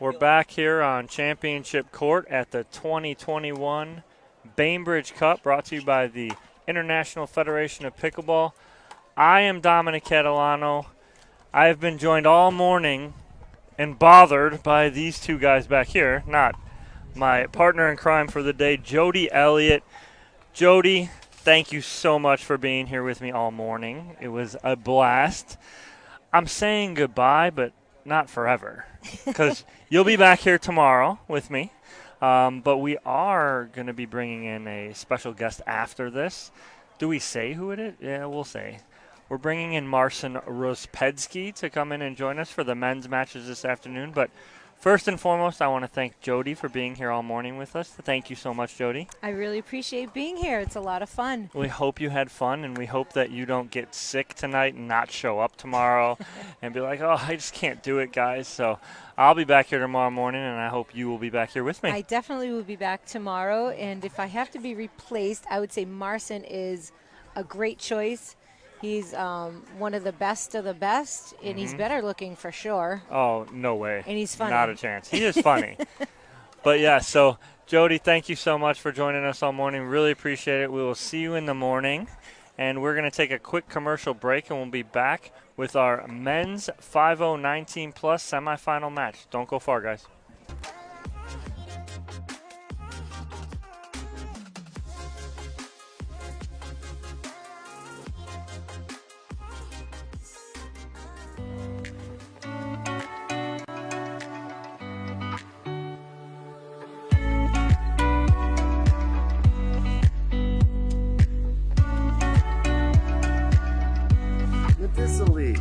We're back here on Championship Court at the 2021 Bainbridge Cup, brought to you by the International Federation of Pickleball. I am Dominic Catalano. I have been joined all morning and bothered by these two guys back here, not my partner in crime for the day, Jody Elliott. Jody, thank you so much for being here with me all morning. It was a blast. I'm saying goodbye, but not forever, because you'll be back here tomorrow with me. But we are going to be bringing in a special guest after this. Do we say who it is? Yeah, we'll say. We're bringing in Marcin Rospedski to come in and join us for the men's matches this afternoon. But first and foremost, I want to thank Jody for being here all morning with us. Thank you so much, Jody. I really appreciate being here. It's a lot of fun. We hope you had fun, and we hope that you don't get sick tonight and not show up tomorrow and be like, oh, I just can't do it, guys. So I'll be back here tomorrow morning, and I hope you will be back here with me. I definitely will be back tomorrow, and if I have to be replaced, I would say Marcin is a great choice. He's one of the best, and he's better looking for sure. Oh, no way. And he's funny. Not a chance. He is funny. But, yeah, so, Jody, thank you so much for joining us all morning. Really appreciate it. We will see you in the morning. And we're going to take a quick commercial break, and we'll be back with our men's 5-0 19-plus semifinal match. Don't go far, guys. Italy.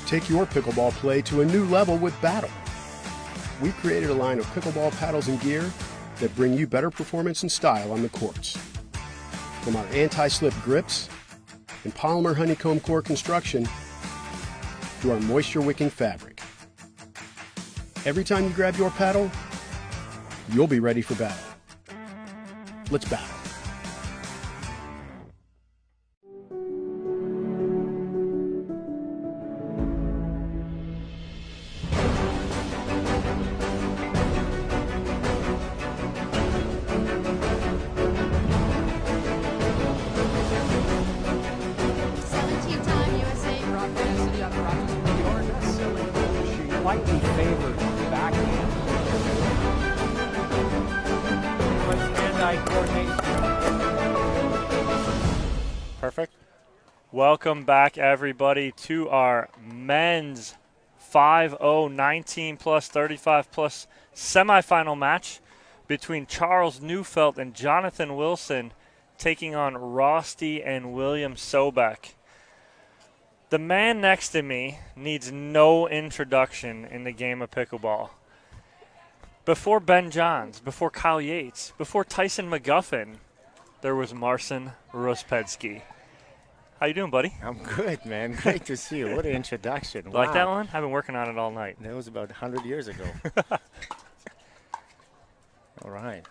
Take your pickleball play to a new level with Battle. We've created a line of pickleball paddles and gear that bring you better performance and style on the courts. From our anti-slip grips and polymer honeycomb core construction to our moisture-wicking fabric. Every time you grab your paddle, you'll be ready for battle. Let's battle. Lightly favored backhand. Hand-eye coordination. Perfect. Welcome back, everybody, to our men's 5-0 19-plus 35-plus semifinal match between Charles Neufeldt and Jonathan Wilson, taking on Rosti and William Sobek. The man next to me needs no introduction in the game of pickleball. Before Ben Johns, before Kyle Yates, before Tyson McGuffin, there was Marcin Rospedski. How you doing, buddy? I'm good, man. Great to see you. What an introduction. Wow. Like that one? I've been working on it all night. That was about 100 years ago. All right.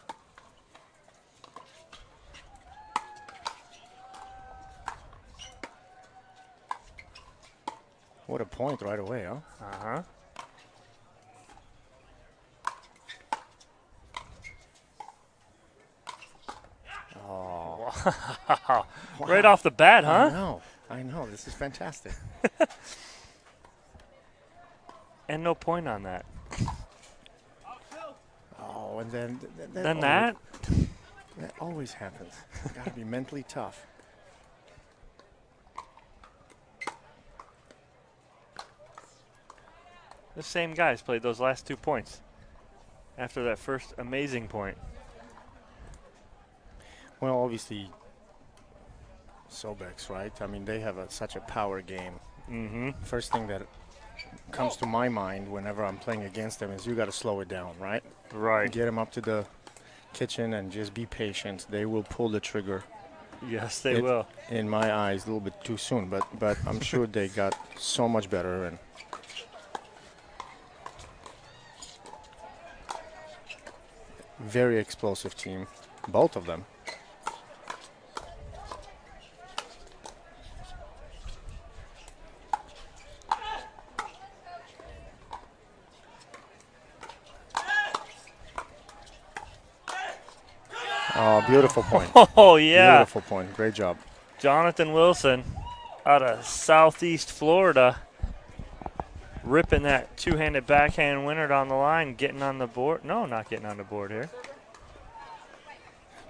What a point right away, huh? Uh-huh. Oh, Right off the bat, huh? I know. This is fantastic. And no point on that. Oh, and then Then that? That always happens. Got to be mentally tough. The same guys played those last 2 points after that first amazing point. Well, obviously, Sobek's, right? I mean, they have such a power game. Mm-hmm. First thing that comes to my mind whenever I'm playing against them is you got to slow it down, right? Right. Get them up to the kitchen and just be patient. They will pull the trigger. Yes, they will. In my eyes, a little bit too soon, but I'm sure they got so much better. And very explosive team, both of them. Oh, beautiful point. Oh, yeah. Beautiful point. Great job. Jonathan Wilson out of Southeast Florida ripping that two-handed backhand winner down the line, getting on the board. No, not getting on the board here.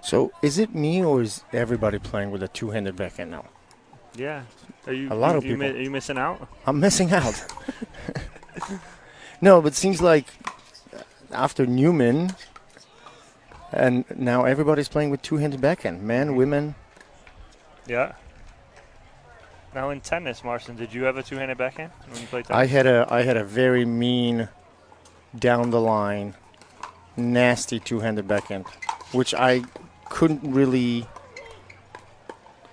So is it me or is everybody playing with a two-handed backhand now? Yeah. Are you, A lot of you people. Are you missing out? I'm missing out. No, but it seems like after Newman, and now everybody's playing with two-handed backhand. Men, women. Yeah. Now in tennis, Marcin, did you have a two-handed backhand when you played tennis? I had a very mean, down the line, nasty two-handed backhand, which I couldn't really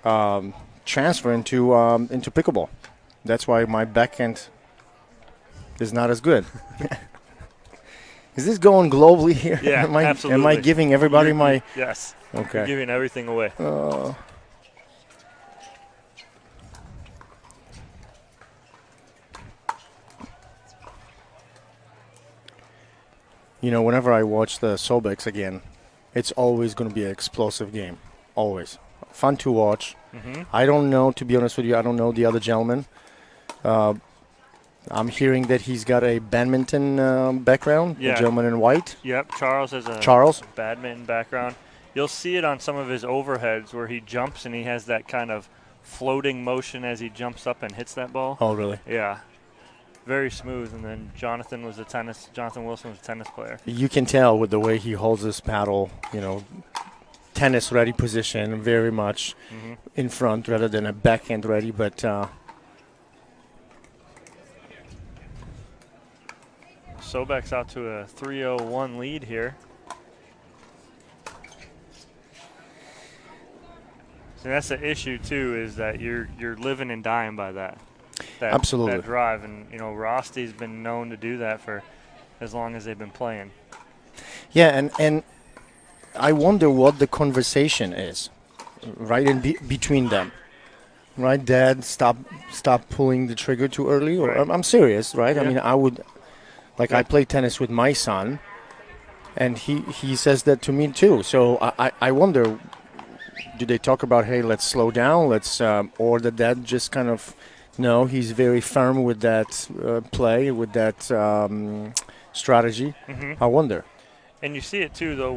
transfer into pickleball. That's why my backhand is not as good. Is this going globally here? Yeah, absolutely. Am I giving everybody my? Yes. Okay. You're giving everything away. You know, whenever I watch the Sobeks again, it's always going to be an explosive game. Always. Fun to watch. Mm-hmm. I don't know, to be honest with you, I don't know the other gentleman. I'm hearing that he's got a badminton background, Yeah. the gentleman in white. Yep, Charles has a Charles? badminton background. You'll see it on some of his overheads where he jumps and he has that kind of floating motion as he jumps up and hits that ball. Oh, really? Yeah. Very smooth. And then Jonathan Wilson was a tennis player. You can tell with the way he holds his paddle, you know, tennis-ready position, very much in front rather than a backhand-ready, but Sobek's out to a 3-0-1 lead here. So that's the issue too, is that you're living and dying by that Absolutely. that drive, and you know Rosti's been known to do that for as long as they've been playing. yeah, and I wonder what the conversation is, right in between them. Right, Dad, stop pulling the trigger too early. Or Right. I'm serious, right? Yeah. I mean, I would, like, I play tennis with my son, and he says that to me too. So I wonder, do they talk about, hey, let's slow down, or the dad just kind of, no, he's very firm with that play, with that strategy. Mm-hmm. I wonder. And you see it too, though.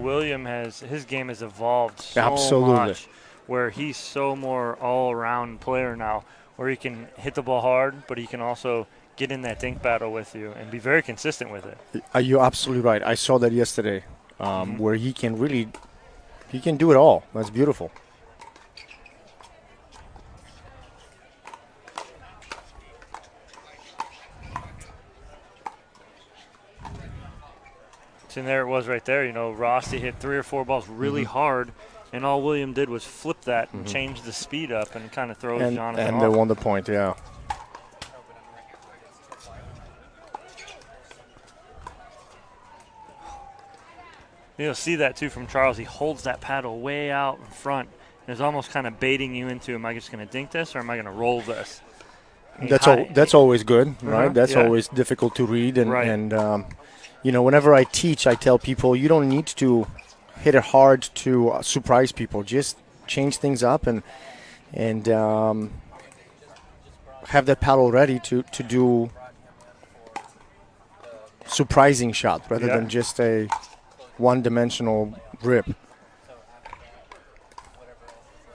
His game has evolved so Absolutely. much, where he's so more all-around player now, where he can hit the ball hard, but he can also get in that dink battle with you and be very consistent with it. You're absolutely right. I saw that yesterday, where he can do it all. That's beautiful. And there it was right there. You know, Rosti hit 3 or 4 balls really hard, and all William did was flip that and change the speed up and kind of throws Jonathan And off. they won the point, yeah. You'll see that too from Charles. He holds that paddle way out in front and is almost kind of baiting you into, am I just going to dink this or am I going to roll this? That's always good, right? That's yeah. always difficult to read, and Right. whenever I teach, I tell people you don't need to hit it hard to surprise people. Just change things up and have that paddle ready to do surprising shot rather than just a one-dimensional rip.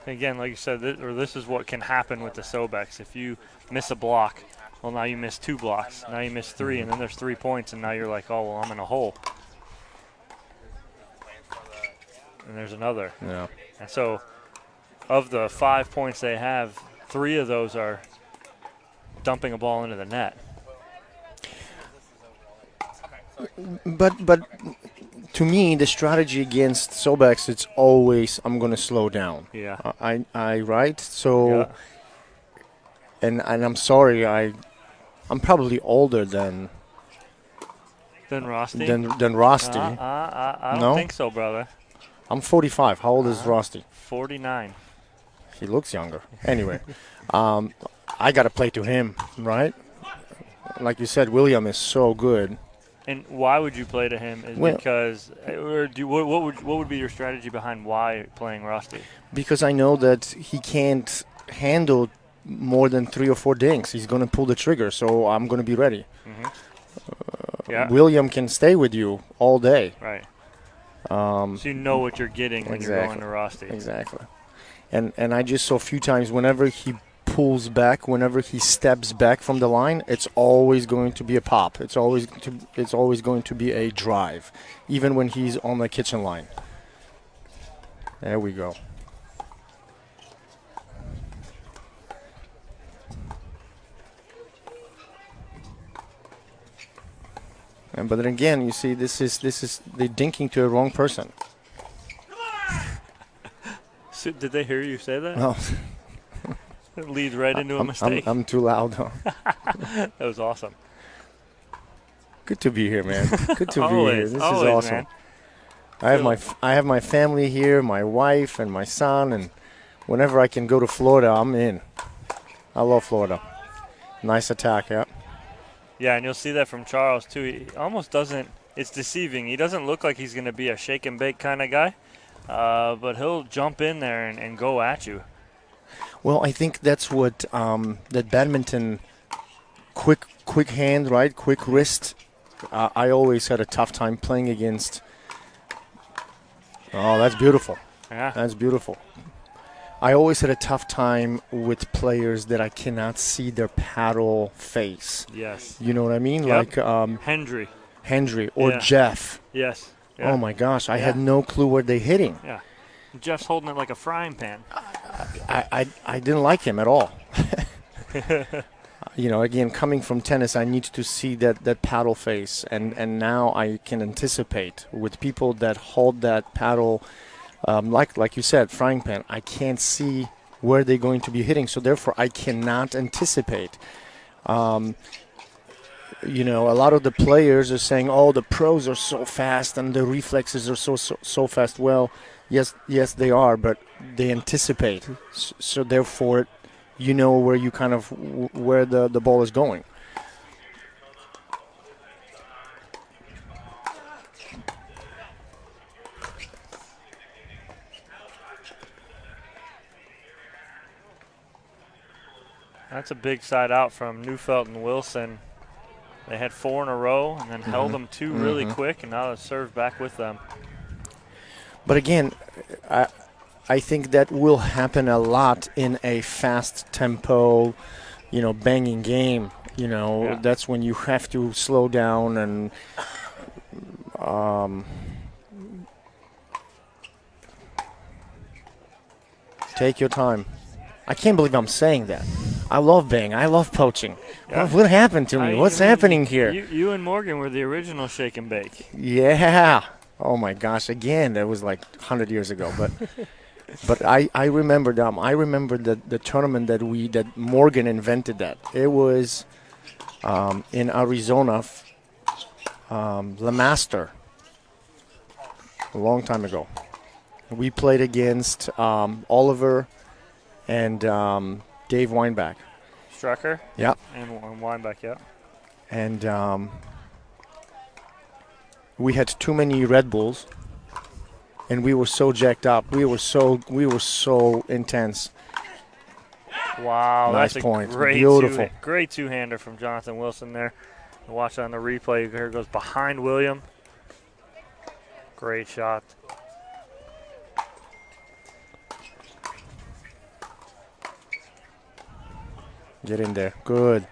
Again, like you said, this is what can happen with the Sobeks. If you miss a block, well, now you miss 2 blocks. Now you miss 3, and then there's 3 points, and now you're like, oh, well, I'm in a hole. And there's another. Yeah. And so of the 5 points they have, 3 of those are dumping a ball into the net. But to me, the strategy against Sobeks, it's always I'm going to slow down. Yeah. I right? So, and I'm sorry, I'm probably older than Rosti? Than Rosti. I don't No? think so, brother. I'm 45. How old is Rosti? 49. He looks younger. Anyway, I got to play to him, right? Like you said, William is so good. And why would you play to him? Is Well- because, or what would be your strategy behind why playing Rosti? Because I know that he can't handle more than 3 or 4 dinks. He's going to pull the trigger, so I'm going to be ready. Yeah. William can stay with you all day. Right. So you know what you're getting when you're going to Rosti. Exactly. And I just saw a few times whenever he pulls back, whenever he steps back from the line, it's always going to be a pop. It's always going to be a drive, even when he's on the kitchen line. There we go. But then again, you see, this is they're dinking to a wrong person. So did they hear you say that? Oh, It leads right into a mistake. I'm too loud. Huh? That was awesome. Good to be here, man. Good to be here. Always, This always, is awesome. man. I have my family here, my wife and my son, and whenever I can go to Florida, I'm in. I love Florida. Nice attack, yeah. Yeah, and you'll see that from Charles, too. He almost doesn't – it's deceiving. He doesn't look like he's going to be a shake and bake kind of guy, but he'll jump in there and go at you. Well, I think that's what that badminton quick hand, right? Quick wrist. I always had a tough time playing against. Oh, that's beautiful. Yeah. That's beautiful. I always had a tough time with players that I cannot see their paddle face. Yes. You know what I mean? Yep. Like Hendry or Yeah. Jeff. Yes. Yeah. Oh my gosh, I Yeah. had no clue where they're hitting. Yeah. Jeff's holding it like a frying pan. I didn't like him at all. Again, coming from tennis, I need to see that paddle face, and now I can anticipate with people that hold that paddle, like you said, frying pan. I can't see where they're going to be hitting, so therefore I cannot anticipate. A lot of the players are saying, "Oh, the pros are so fast and the reflexes are so fast." Well, yes, they are, but they anticipate. So therefore, you know where you kind of where the ball is going. That's a big side out from Neufeldt and Wilson. They had 4 in a row and then held them 2 really quick, and now they've served back with them. But again, I think that will happen a lot in a fast tempo, banging game. Yeah. That's when you have to slow down and take your time. I can't believe I'm saying that. I love bang. I love poaching. Yeah. What happened to me? What's happening here? You and Morgan were the original shake and bake. Yeah. Oh my gosh! Again, that was like 100 years ago. But I remember them. I remember the tournament that Morgan invented. That it was in Arizona, Le Master, a long time ago. We played against Oliver and Dave Weinbach. Strecker. Yeah. And Weinbeck, yeah. And we had too many Red Bulls, and we were so jacked up. We were so intense. Wow, Nice that's point. a great Beautiful. great two-hander from Jonathan Wilson there. Watch on the replay. Here goes behind William. Great shot. Get in there. Good.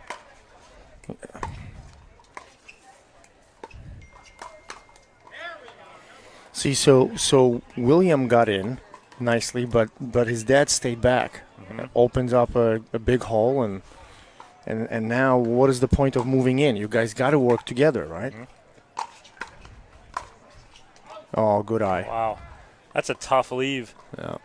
See, so William got in nicely, but his dad stayed back. It opens up a big hole, and now what is the point of moving in? You guys got to work together, right? Oh, good eye. Wow, that's a tough leave. Yeah.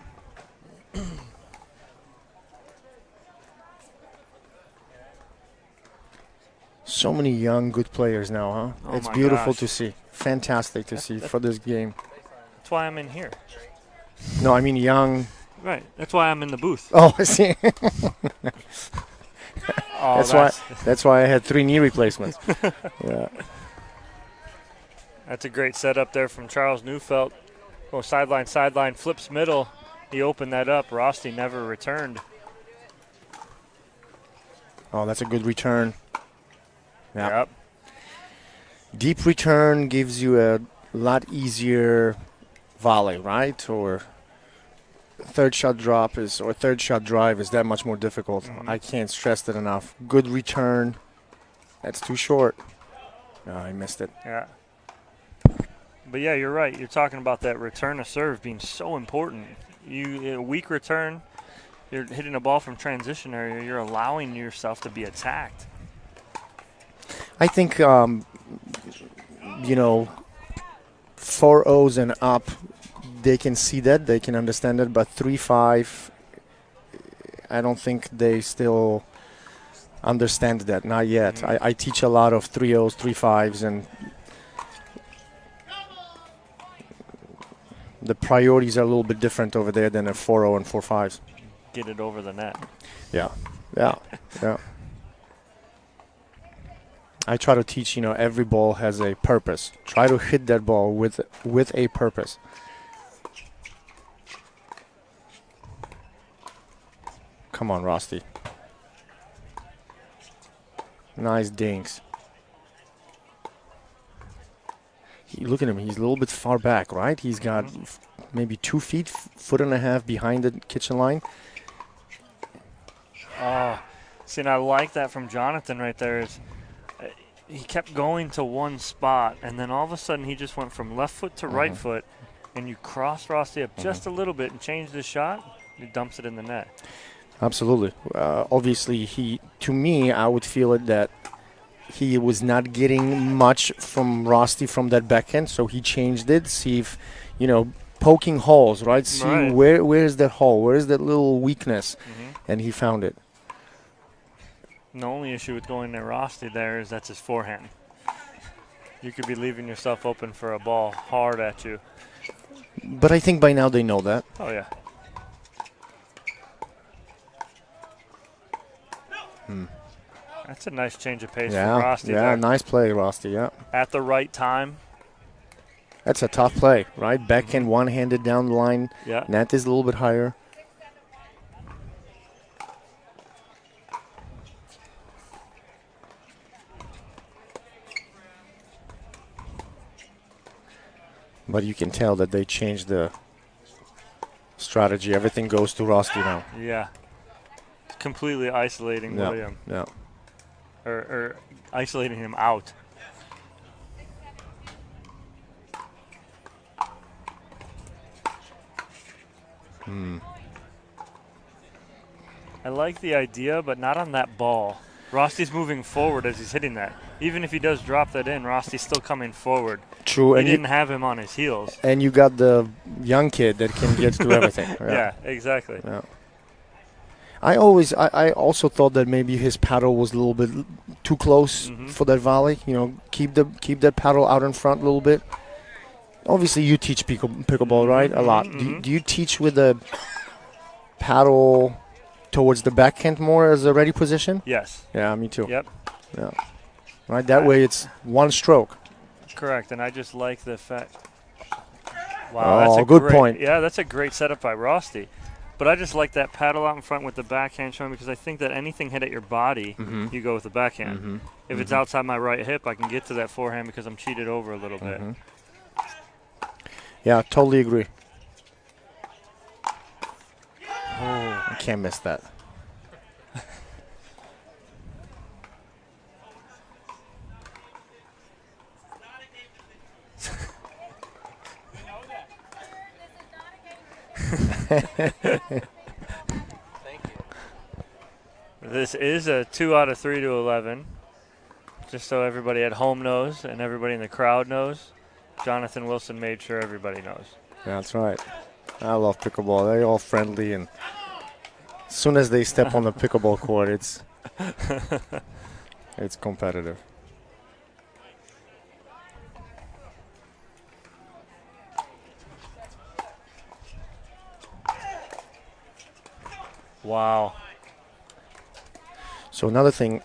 So many young, good players now, huh? Oh It's my beautiful gosh. to see. Fantastic to see for this game. That's why I'm in here. No, I mean young. Right. That's why I'm in the booth. Oh, I see. Oh, That's why I had 3 knee replacements. Yeah. That's a great setup there from Charles Neufeldt. Go sideline, flips middle. He opened that up. Rosti never returned. Oh, that's a good return. Yeah. Yep. Deep return gives you a lot easier volley, right? Or third shot drive is that much more difficult. I can't stress that enough. Good return. That's too short. Oh, I missed it. Yeah. But yeah, you're right. You're talking about that return to serve being so important. A weak return, you're hitting a ball from transition area, you're allowing yourself to be attacked. I think, 4-0s and up, they can see that, they can understand it, but 3-5, I don't think they still understand that, not yet. I teach a lot of 3-0s, 3-5s, and the priorities are a little bit different over there than a 4-0 and 4-5s. Get it over the net. Yeah. I try to teach, every ball has a purpose. Try to hit that ball with a purpose. Come on, Rosti. Nice dinks. Look at him. He's a little bit far back, right? He's got maybe 2 feet, foot and a half behind the kitchen line. Oh, see, and I like that from Jonathan right there. He kept going to one spot, and then all of a sudden he just went from left foot to right foot, and you cross Rosti up just a little bit and change the shot, he dumps it in the net. Absolutely. Obviously, to me, I would feel it that he was not getting much from Rosti from that backhand, so he changed it. See if, poking holes, right? See where is that hole? Where is that little weakness? And he found it. And the only issue with going to Rosti there is that's his forehand. You could be leaving yourself open for a ball hard at you. But I think by now they know that. Oh, yeah. That's a nice change of pace for Rosti there. Nice play, Rosti, yeah. At the right time. That's a tough play, right? Backhand, one-handed down the line. Yeah. Net is a little bit higher. But you can tell that they changed the strategy. Everything goes to Rosti now. Yeah. Completely isolating William. Yeah. Or isolating him out. I like the idea, but not on that ball. Rosti's moving forward as he's hitting that. Even if he does drop that in, Rosti's still coming forward. True. He didn't have him on his heels. And you got the young kid that can get to everything. Yeah, exactly. Yeah. I also thought that maybe his paddle was a little bit too close for that volley. Keep that paddle out in front a little bit. Obviously, you teach pickleball, right? A lot. Do you teach with a paddle towards the backhand more as a ready position? Yes. Yeah, me too. Yep. Yeah. Right, that way it's one stroke. Correct, and I just like the fact. Wow, that's a good great point. Yeah, that's a great setup by Rosti. But I just like that paddle out in front with the backhand showing because I think that anything hit at your body, you go with the backhand. If it's outside my right hip, I can get to that forehand because I'm cheated over a little bit. Yeah, totally agree. Oh. I can't miss that. This is a 2 out of 3 to 11. Just so everybody at home knows and everybody in the crowd knows, Jonathan Wilson made sure everybody knows. That's right. I love pickleball. They're all friendly, and as soon as they step on the pickleball court, it's competitive. Wow. So another thing,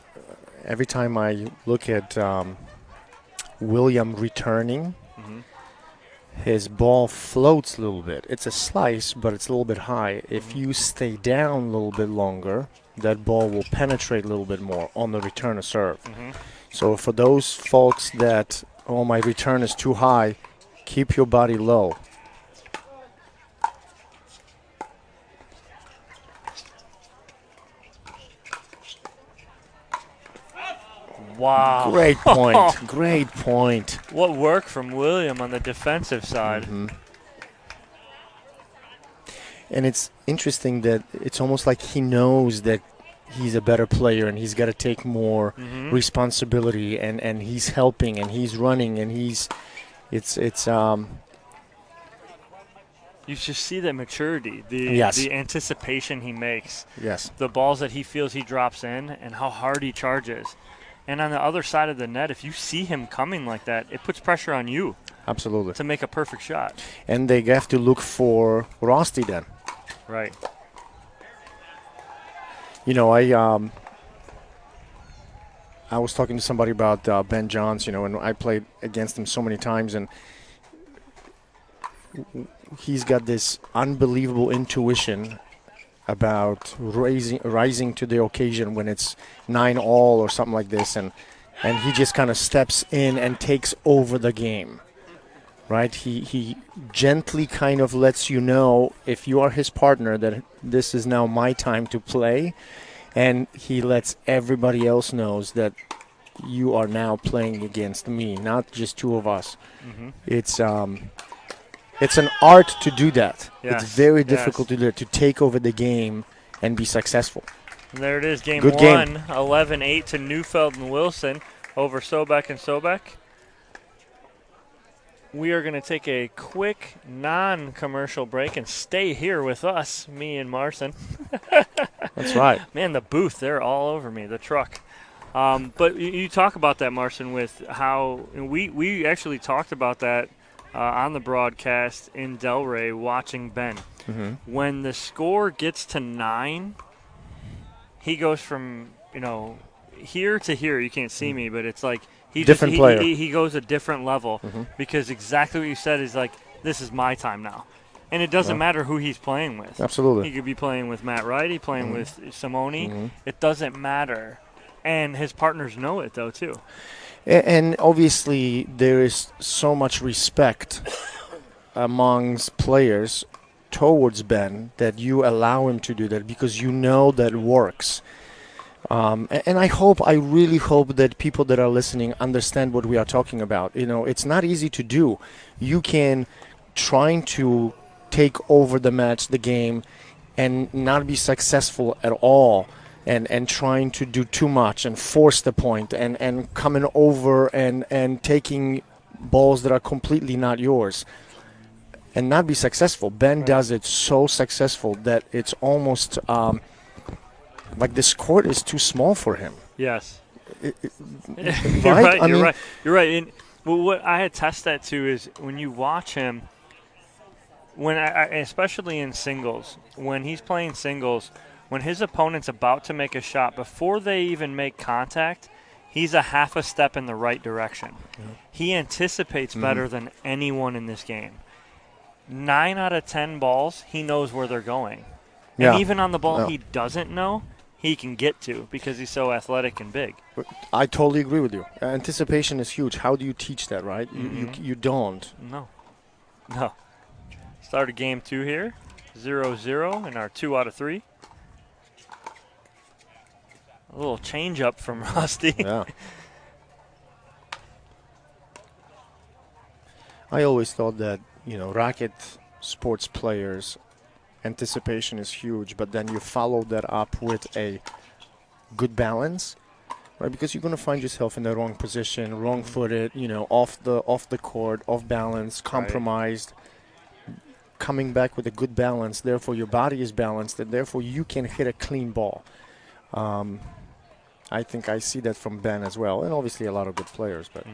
every time I look at William returning, his ball floats a little bit. It's a slice, but it's a little bit high. If you stay down a little bit longer, that ball will penetrate a little bit more on the return of serve. So for those folks that, oh, my return is too high, keep your body low. Wow. Great point. Great point. What work from William on the defensive side. And it's interesting that it's almost like he knows that he's a better player and he's got to take more responsibility, and he's helping and he's running and you just see that maturity, the anticipation he makes, the balls that he feels he drops in, and how hard he charges. And on the other side of the net, if you see him coming like that, it puts pressure on you. Absolutely. To make a perfect shot. And they have to look for Rosti then. Right. You know, I was talking to somebody about Ben Johns, and I played against him so many times, and he's got this unbelievable intuition about rising to the occasion when it's 9-all or something like this, and he just kind of steps in and takes over the game, right? He gently kind of lets you know, if you are his partner, that this is now my time to play, and he lets everybody else knows that you are now playing against me, not just two of us. It's an art to do that. Yes. It's very difficult to do it, to take over the game and be successful. And there it is, game Good 1, game. 11-8 to Neufeldt and Wilson over Sobek and Sobek. We are going to take a quick non-commercial break and stay here with us, me and Marcin. That's right. Man, the booth, they're all over me, the truck. But you talk about that, Marcin, with how we actually talked about that on the broadcast in Delray watching Ben. When the score gets to 9, he goes from, here to here. You can't see me, but it's like he goes a different level because exactly what you said is like, this is my time now. And it doesn't matter who he's playing with. Absolutely. He could be playing with Matt Wright, playing with Simone. It doesn't matter. And his partners know it, though, too. And obviously there is so much respect amongst players towards Ben that you allow him to do that because you know that works. And I really hope that people that are listening understand what we are talking about. It's not easy to do. You can trying to take over the match, the game, and not be successful at all. And trying to do too much and force the point and coming over and taking balls that are completely not yours and not be successful. Ben does it so successful that it's almost like this court is too small for him. Yes. Right? You're right. And what I attest that to is when you watch him, especially in singles, when he's playing singles, when his opponent's about to make a shot, before they even make contact, he's a half a step in the right direction. He anticipates better than anyone in this game. 9 out of 10 balls, he knows where they're going. Yeah. And even on the ball he doesn't know, he can get to because he's so athletic and big. I totally agree with you. Anticipation is huge. How do you teach that, right? You don't. No. Started game 2 here, 0-0 in our 2 out of 3. A little change up from Rosti. Yeah. I always thought that, racket sports players, anticipation is huge, but then you follow that up with a good balance, right? Because you're going to find yourself in the wrong position, wrong-footed, off the court, off balance, compromised. Coming back with a good balance, therefore your body is balanced, and therefore you can hit a clean ball. I think I see that from Ben as well, and obviously a lot of good players. But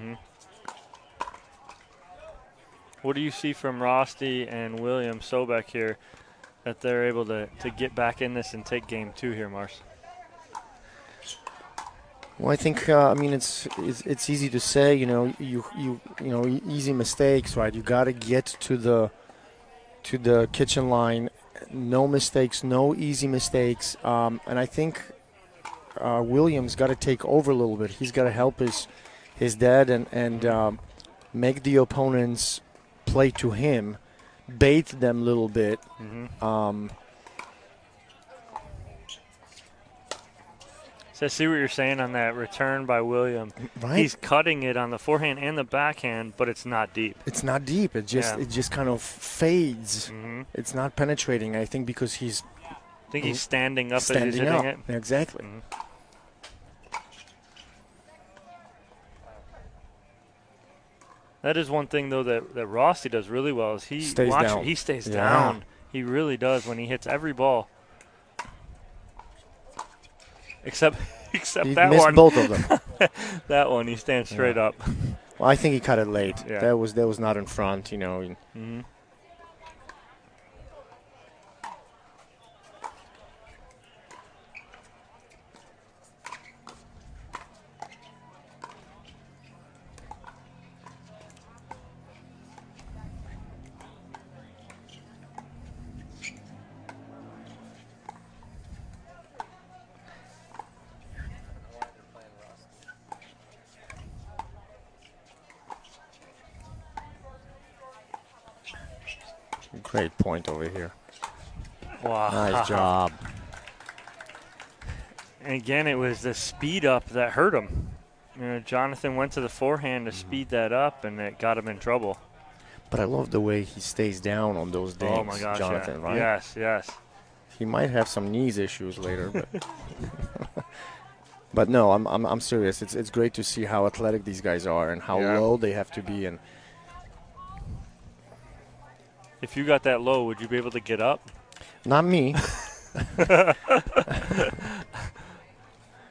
what do you see from Rosti and William Sobek here that they're able to get back in this and take game 2 here, Mars? Well, I think it's easy to say, easy mistakes, right? You got to get to the kitchen line, no mistakes, no easy mistakes, and I think Williams got to take over a little bit. He's got to help his dad and make the opponents play to him, bait them a little bit. So I see what you're saying on that return by William. Right. He's cutting it on the forehand and the backhand, but it's not deep. It's not deep. It just kind of fades. It's not penetrating. I think because he's. I think he's standing up as he's hitting it. Exactly. That is one thing, though, that Rosti does really well is he stays down. He really does when he hits every ball. Except he that missed one. both of them. That one, he stands straight up. Well, I think he cut it late. Yeah. That was not in front, Great point over here. Wow. Nice job. And again, it was the speed up that hurt him. Jonathan went to the forehand to speed that up, and it got him in trouble. But I love the way he stays down on those days, Oh, my gosh, Jonathan, yeah. right? Yes. He might have some knees issues later, but but no, I'm serious. It's great to see how athletic these guys are and how low they have to be. And If you got that low, would you be able to get up? not me.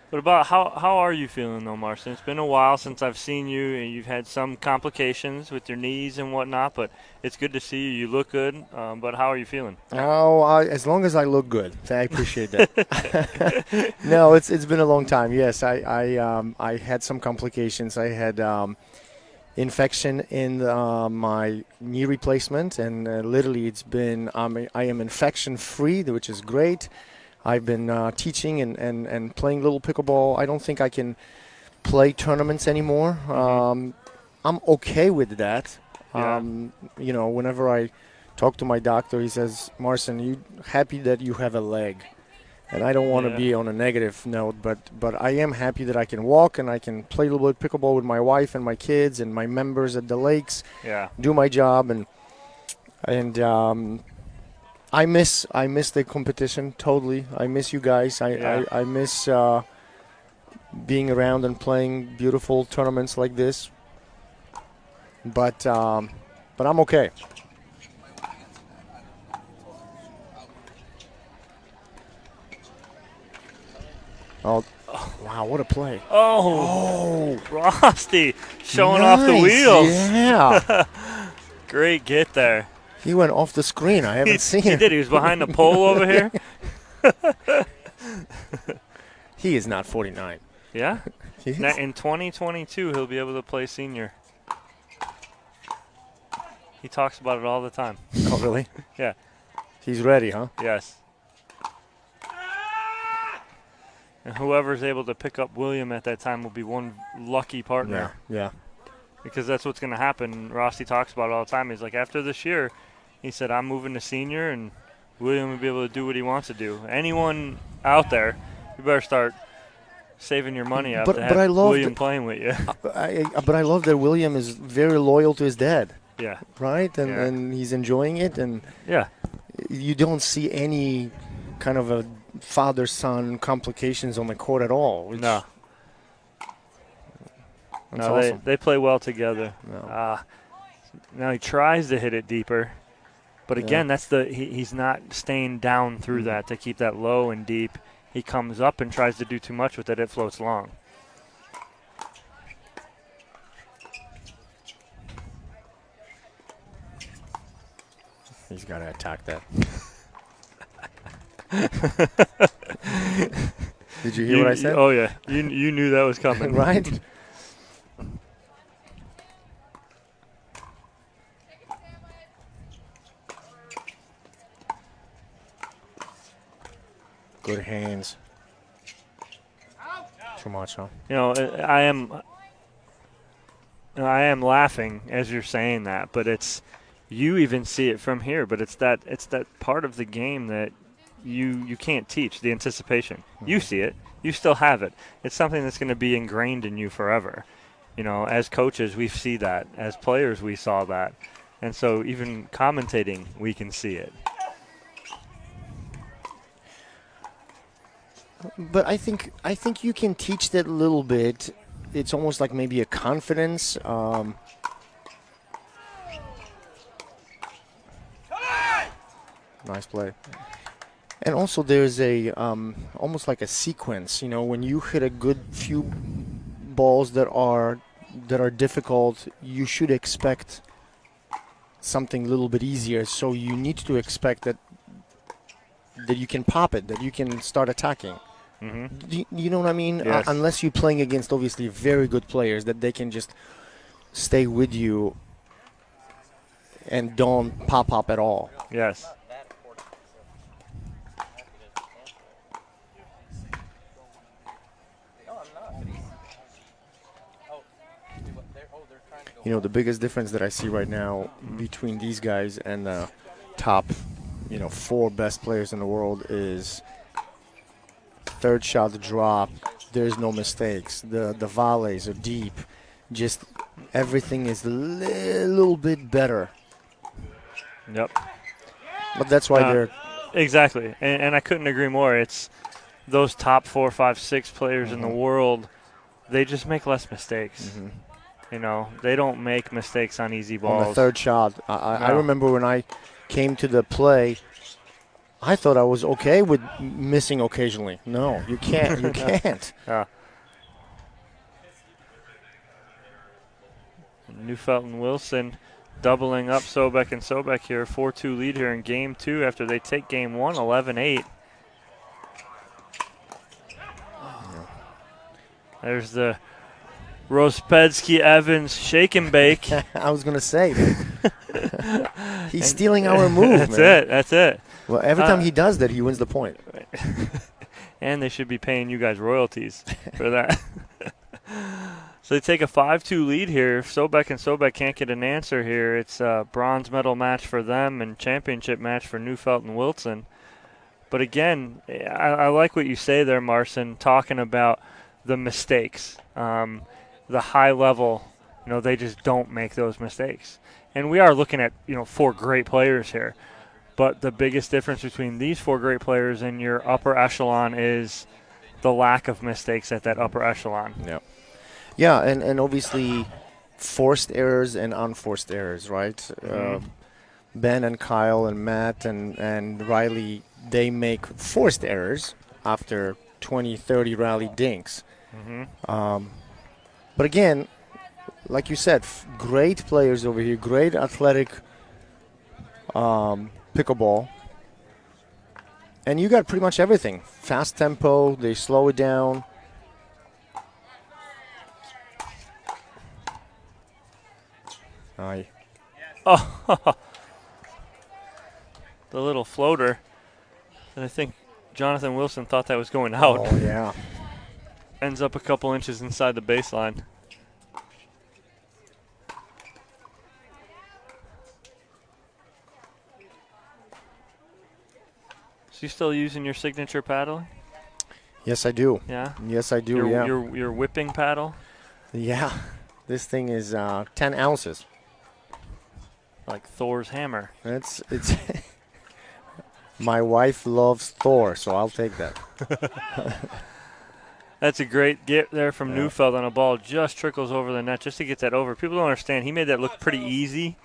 What about how are you feeling, though, Marcin? It's been a while since I've seen you, and you've had some complications with your knees and whatnot, but it's good to see you. You look good, but how are you feeling? Oh, as long as I look good, I appreciate that. No, it's been a long time. Yes, I had some complications. I had infection in my knee replacement, and literally it's been I am infection free, which is great. I've been teaching and playing little pickleball. I don't think I can play tournaments anymore. I'm okay with that. Yeah. Whenever I talk to my doctor, he says, Marcin, you happy that you have a leg? And I don't want to be on a negative note, but I am happy that I can walk and I can play a little bit of pickleball with my wife and my kids and my members at the lakes. Yeah. Do my job and I miss the competition totally. I miss you guys. I miss being around and playing beautiful tournaments like this. But I'm okay. Oh, wow, what a play. Oh. Rosti showing off the wheels. Yeah. Great get there. He went off the screen. I haven't seen He it. did. He was behind the pole over here. He is not 49. Yeah? He is? Now, in 2022, he'll be able to play senior. He talks about it all the time. Oh, really? Yeah. He's ready, huh? Yes. And whoever's able to pick up William at that time will be one lucky partner. Yeah. Because that's what's going to happen. Rosti talks about it all the time. He's like, after this year, he said, I'm moving to senior, and William will be able to do what he wants to do. Anyone out there, you better start saving your money up to have William playing with you. But I love that William is very loyal to his dad. Yeah. Right? And he's enjoying it. And yeah, you don't see any kind of a father-son complications on the court at all. No. That's awesome. They play well together. No. Now he tries to hit it deeper. But again, that's he's not staying down through that to keep that low and deep. He comes up and tries to do too much with it. It floats long. He's got to attack that. Did you hear what I said? Oh, yeah. You knew that was coming. Right? Good hands. Too much, huh? I am laughing as you're saying that, but you even see it from here. But it's that part of the game that you can't teach, the anticipation. Mm-hmm. You see it, you still have it. It's something that's going to be ingrained in you forever. As coaches, we see that. As players, we saw that, and so even commentating, we can see it. But I think you can teach that a little bit. It's almost like maybe a confidence. Nice play. And also there's a almost like a sequence. When you hit a good few balls that are difficult, you should expect something a little bit easier. So you need to expect that you can pop it, that you can start attacking. Mm-hmm. You know what I mean? Yes. Unless you're playing against obviously very good players, that they can just stay with you and don't pop up at all. Yes. The biggest difference that I see right now between these guys and the top, 4 best players in the world is third shot drop. There's no mistakes. The volleys are deep. Just everything is a little bit better. Yep. But that's why they're exactly, and I couldn't agree more. It's those top 4, 5, 6 players in the world. They just make less mistakes. Mm-hmm. They don't make mistakes on easy balls. On the third shot, I remember when I came to the play, I thought I was okay with missing occasionally. No, you can't. You can't. Yeah. Neufeldt and Wilson doubling up Sobek and Sobek here. 4-2 lead here in Game 2 after they take Game 1, 11-8. There's the Rospetsky-Evans shake and bake. I was going to say. He's stealing our move, That's it. Well, every time he does that, he wins the point. Right. And they should be paying you guys royalties for that. So they take a 5-2 lead here. If Sobek and Sobek can't get an answer here, it's a bronze medal match for them and championship match for Neufeldt and Wilson. But again, I like what you say there, Marcin, talking about the mistakes. The high level, they just don't make those mistakes. And we are looking at, 4 great players here. But the biggest difference between these 4 great players and your upper echelon is the lack of mistakes at that upper echelon. Yeah. Yeah, and obviously forced errors and unforced errors, right? Mm-hmm. Ben and Kyle and Matt and Riley, they make forced errors after 20, 30 rally dinks. Mm-hmm. But again, like you said, great players over here, great athletic pickleball. And you got pretty much everything. fast tempo, they slow it down. Aye. Oh, the little floater. And I think Jonathan Wilson thought that was going out. Oh, yeah. Ends up a couple inches inside the baseline. So you still using your signature paddle? Yes, I do. Yeah? Yes, I do, yeah. Your whipping paddle? Yeah. This thing is 10 ounces. Like Thor's hammer. It's my wife loves Thor, so I'll take that. That's a great get there from Neufeldt on a ball. Just trickles over the net just to get that over. People don't understand. He made that look pretty easy,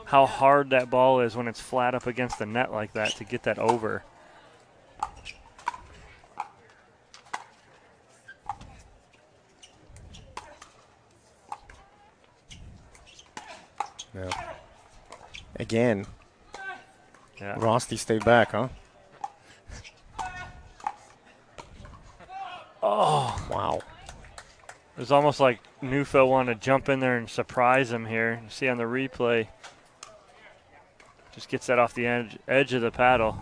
how hard that ball is when it's flat up against the net like that to get that over. Yeah. Again, Yeah. Rosti stayed back, huh? Oh. Wow. It was almost like Neufeldt wanted to jump in there and surprise him here. You see on the replay, just gets that off the edge of the paddle.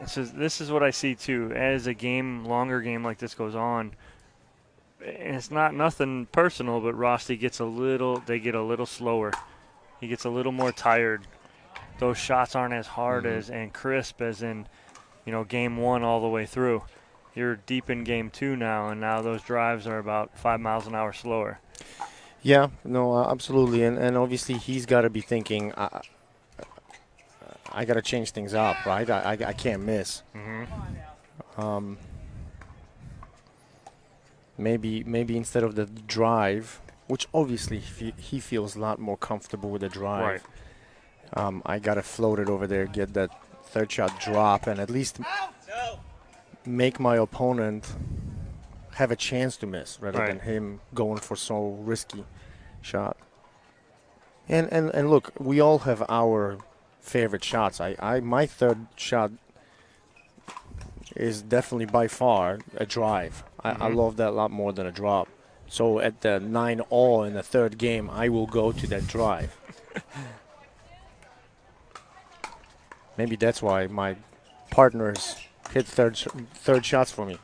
This is what I see too. As a longer game like this goes on, and it's not nothing personal, but Rosti gets they get a little slower. He gets a little more tired. Those shots aren't as hard as and crisp as in, game one all the way through. You're deep in game two now, and now those drives are about 5 miles an hour slower. Yeah, no, absolutely. And obviously he's got to be thinking, I got to change things up, right? I can't miss. Maybe instead of the drive, which obviously he feels a lot more comfortable with the drive. Right. I got to float it over there, get that third shot drop, and at least make my opponent have a chance to miss rather than him going for so risky shot. And look, we all have our favorite shots. My third shot is definitely by far a drive. I love that a lot more than a drop. So at the 9-all in the third game, I will go to that drive. Maybe that's why my partners hit third shots for me.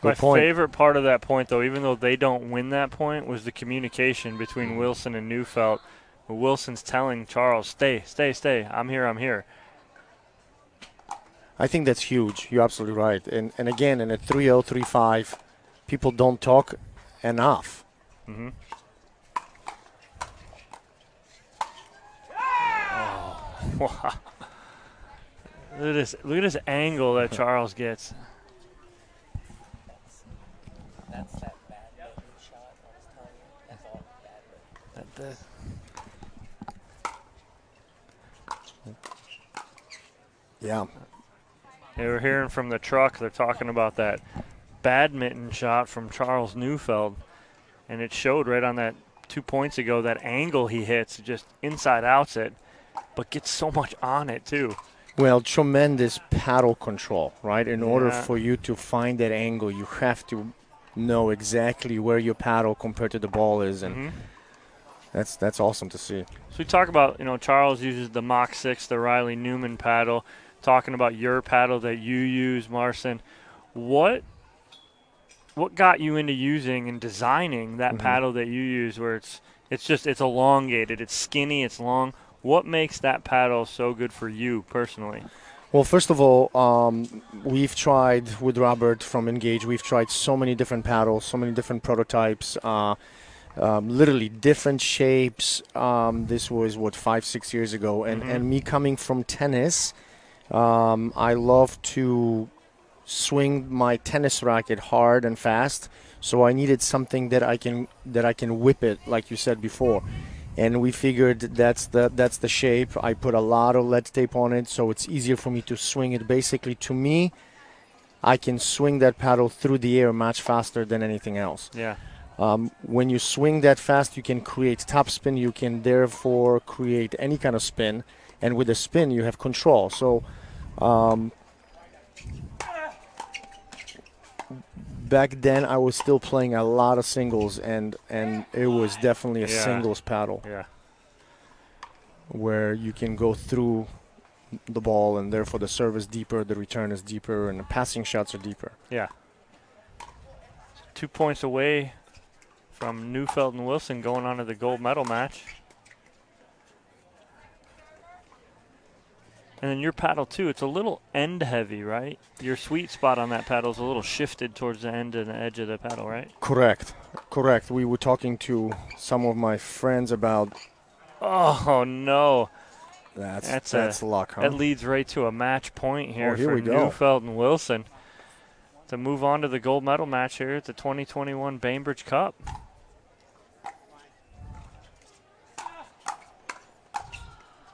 My favorite part of that point, though, even though they don't win that point, was the communication between Wilson and Neufeldt. Wilson's telling Charles, stay. I'm here. I think that's huge. You're absolutely right. And again, in a 3-0, 3-5, people don't talk enough. Oh, wow. Look at this angle that Charles gets. That's that bad shot on his tongue. That's all bad. Yeah. They were hearing from the truck. They're talking about that badminton shot from Charles Neufeldt, and it showed right on that 2 points ago that angle he hits, just inside outs it, but gets so much on it too. Well, tremendous paddle control, right? In order for you to find that angle, you have to know exactly where your paddle compared to the ball is, and that's awesome to see. So we talk about, Charles uses the Mach 6, the Riley Newman paddle. Talking about your paddle that you use, Marcin. What got you into using and designing that paddle that you use, where it's elongated, it's skinny, it's long? What makes that paddle so good for you personally? Well, first of all, we've tried with Robert from Engage. We've tried so many different paddles, so many different prototypes. Literally different shapes. This was 5-6 years ago, and me coming from tennis. I love to swing my tennis racket hard and fast, so I needed something that I can whip it, like you said before. and we figured that's the shape. I put a lot of lead tape on it, so it's easier for me to swing it. Basically, to me, I can swing that paddle through the air much faster than anything else. Yeah. When you swing that fast, you can create topspin. You can therefore create any kind of spin, and with the spin, you have control. So back then, I was still playing a lot of singles, and it was definitely a singles paddle. Yeah. Where you can go through the ball, and therefore the serve is deeper, the return is deeper, and the passing shots are deeper. Yeah. 2 points away from Neufeldt and Wilson going on to the gold medal match. And then your paddle, too, it's a little end heavy, right? Your sweet spot on that paddle is a little shifted towards the end and the edge of the paddle, right? Correct. We were talking to some of my friends about. Oh, no. That's luck, huh? That leads right to a match point here, here for we go. Neufeldt and Wilson to move on to the gold medal match here at the 2021 Bainbridge Cup.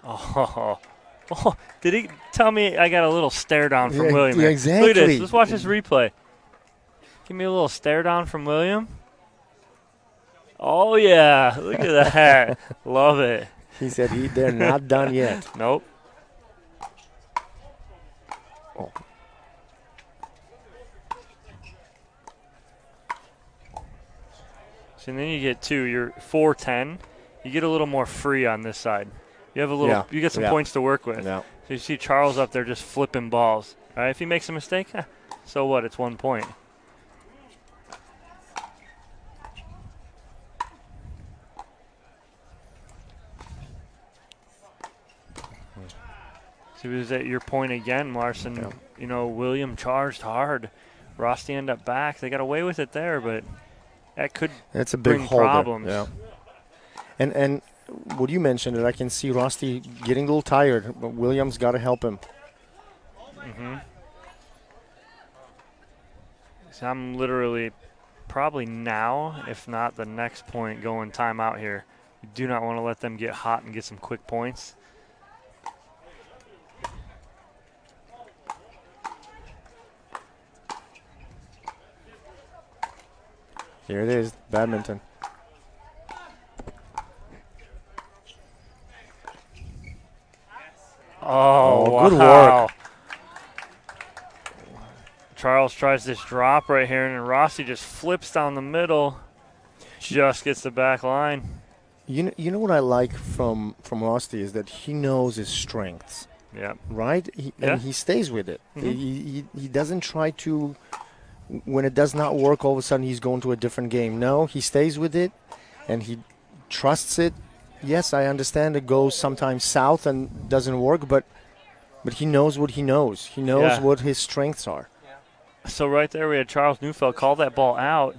Oh, did he tell me I got a little stare down from William? Yeah, here? exactly. Look at this. Let's watch this replay. Give me a little stare down from William. Oh, yeah. Look at that. Love it. He said they're not done yet. Nope. Oh. So then you get you're 4-10. You get a little more free on this side. You have a little. You get some points to work with. Yeah. So you see Charles up there just flipping balls. All right, if he makes a mistake, so what? It's 1 point. So it was at your point again, Larson. Yeah. You know, William charged hard. Rosti ended up back. They got away with it there, but that could That's a big bring holder. problems. Yeah. And what you mentioned, I can see Rosti getting a little tired, but Williams got to help him. Mm-hmm. So I'm literally probably now, if not the next point, going timeout here. You do not want to let them get hot and get some quick points. Here it is, badminton. Oh, wow. Good work. Charles tries this drop right here, and Rosti just flips down the middle, just gets the back line. You know what I like from Rosti is that he knows his strengths. Yeah. Right? And he stays with it. Mhm. He doesn't try to, when it does not work, all of a sudden he's going to a different game. No, he stays with it, and he trusts it. Yes, I understand it goes sometimes south and doesn't work, but he knows what he knows. He knows what his strengths are. So right there we had Charles Neufeldt call that ball out.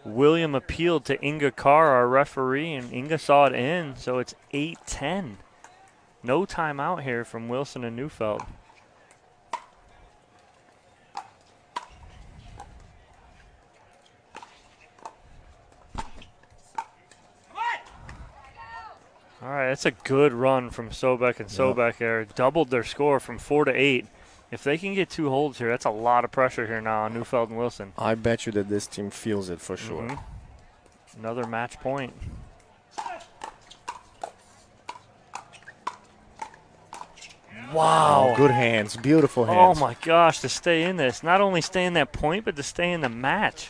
William appealed to Inga Carr, our referee, and Inga saw it in, so it's 8-10. No timeout here from Wilson and Neufeldt. All right, that's a good run from Sobek and Sobek there. Doubled their score from 4-8. If they can get 2 holds here, that's a lot of pressure here now on Neufeldt and Wilson. I bet you that this team feels it for sure. Mm-hmm. Another match point. Wow. Oh, good hands, beautiful hands. Oh, my gosh, to stay in this. Not only stay in that point, but to stay in the match.